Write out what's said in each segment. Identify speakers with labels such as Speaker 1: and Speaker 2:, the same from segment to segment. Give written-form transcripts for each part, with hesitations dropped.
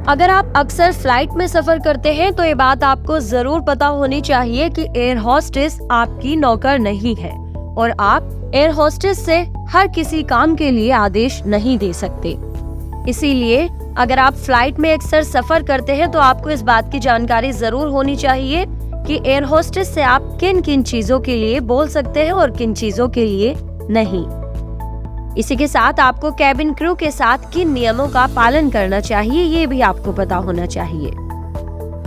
Speaker 1: अगर आप अक्सर फ्लाइट में सफर करते हैं तो ये बात आपको जरूर पता होनी चाहिए कि एयर होस्टेस आपकी नौकर नहीं है और आप एयर होस्टेस से हर किसी काम के लिए आदेश नहीं दे सकते। इसीलिए अगर आप फ्लाइट में अक्सर सफर करते हैं तो आपको इस बात की जानकारी जरूर होनी चाहिए कि एयर होस्टेस से आप किन किन चीजों के लिए बोल सकते हैं और किन चीजों के लिए नहीं। इसी के साथ आपको कैबिन क्रू के साथ किन नियमों का पालन करना चाहिए ये भी आपको पता होना चाहिए।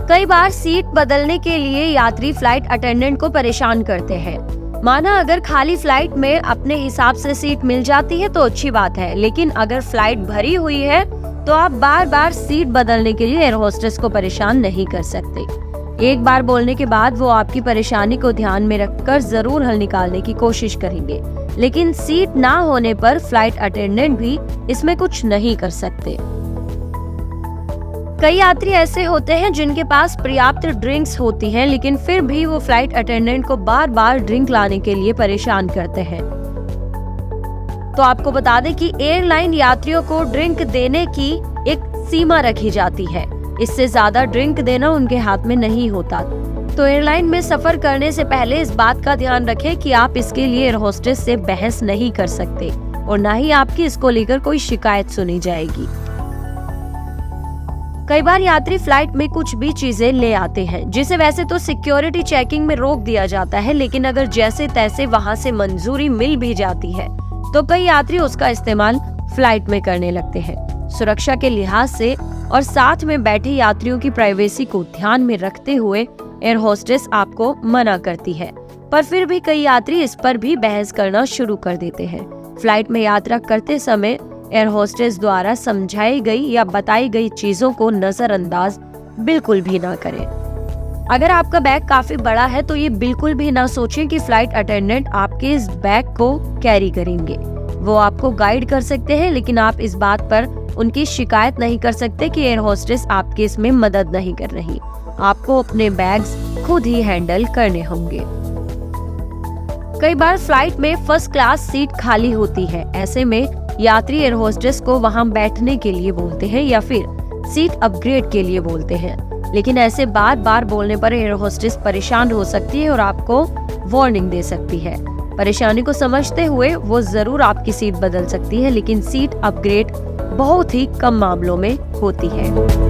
Speaker 1: कई बार सीट बदलने के लिए यात्री फ्लाइट अटेंडेंट को परेशान करते हैं। माना अगर खाली फ्लाइट में अपने हिसाब से सीट मिल जाती है तो अच्छी बात है, लेकिन अगर फ्लाइट भरी हुई है तो आप बार बार सीट बदलने के लिए एयर होस्टेस को परेशान नहीं कर सकते। एक बार बोलने के बाद वो आपकी परेशानी को ध्यान में रखकर जरूर हल निकालने की कोशिश करेंगे, लेकिन सीट ना होने पर फ्लाइट अटेंडेंट भी इसमें कुछ नहीं कर सकते। कई यात्री ऐसे होते हैं जिनके पास पर्याप्त ड्रिंक्स होती हैं, लेकिन फिर भी वो फ्लाइट अटेंडेंट को बार बार ड्रिंक लाने के लिए परेशान करते हैं। तो आपको बता दें कि एयरलाइन यात्रियों को ड्रिंक देने की एक सीमा रखी जाती है। इससे ज्यादा ड्रिंक देना उनके हाथ में नहीं होता। तो एयरलाइन में सफर करने से पहले इस बात का ध्यान रखें कि आप इसके लिए एयर होस्टेस से बहस नहीं कर सकते और न ही आपकी इसको लेकर कोई शिकायत सुनी जाएगी। कई बार यात्री फ्लाइट में कुछ भी चीजें ले आते हैं जिसे वैसे तो सिक्योरिटी चेकिंग में रोक दिया जाता है, लेकिन अगर जैसे तैसे वहां से मंजूरी मिल भी जाती है तो कई यात्री उसका इस्तेमाल फ्लाइट में करने लगते हैं। सुरक्षा के लिहाज से और साथ में बैठे यात्रियों की प्राइवेसी को ध्यान में रखते हुए एयर होस्टेस आपको मना करती है, पर फिर भी कई यात्री इस पर भी बहस करना शुरू कर देते हैं। फ्लाइट में यात्रा करते समय एयर होस्टेस द्वारा समझाई गई या बताई गई चीजों को नजरअंदाज बिल्कुल भी ना करें। अगर आपका बैग काफी बड़ा है तो ये बिल्कुल भी ना सोचें कि फ्लाइट अटेंडेंट आपके इस बैग को कैरी करेंगे। वो आपको गाइड कर सकते हैं, लेकिन आप इस बात पर उनकी शिकायत नहीं कर सकते कि एयर होस्टेस आपकी इसमें मदद नहीं कर रही। आपको अपने बैग्स खुद ही हैंडल करने होंगे। कई बार फ्लाइट में फर्स्ट क्लास सीट खाली होती है। ऐसे में यात्री एयर होस्टेस को वहां बैठने के लिए बोलते हैं या फिर सीट अपग्रेड के लिए बोलते हैं, लेकिन ऐसे बार बार बोलने पर एयर होस्टेस परेशान हो सकती है और आपको वार्निंग दे सकती है। परेशानी को समझते हुए वो जरूर आपकी सीट बदल सकती है, लेकिन सीट अपग्रेड बहुत ही कम मामलों में होती है।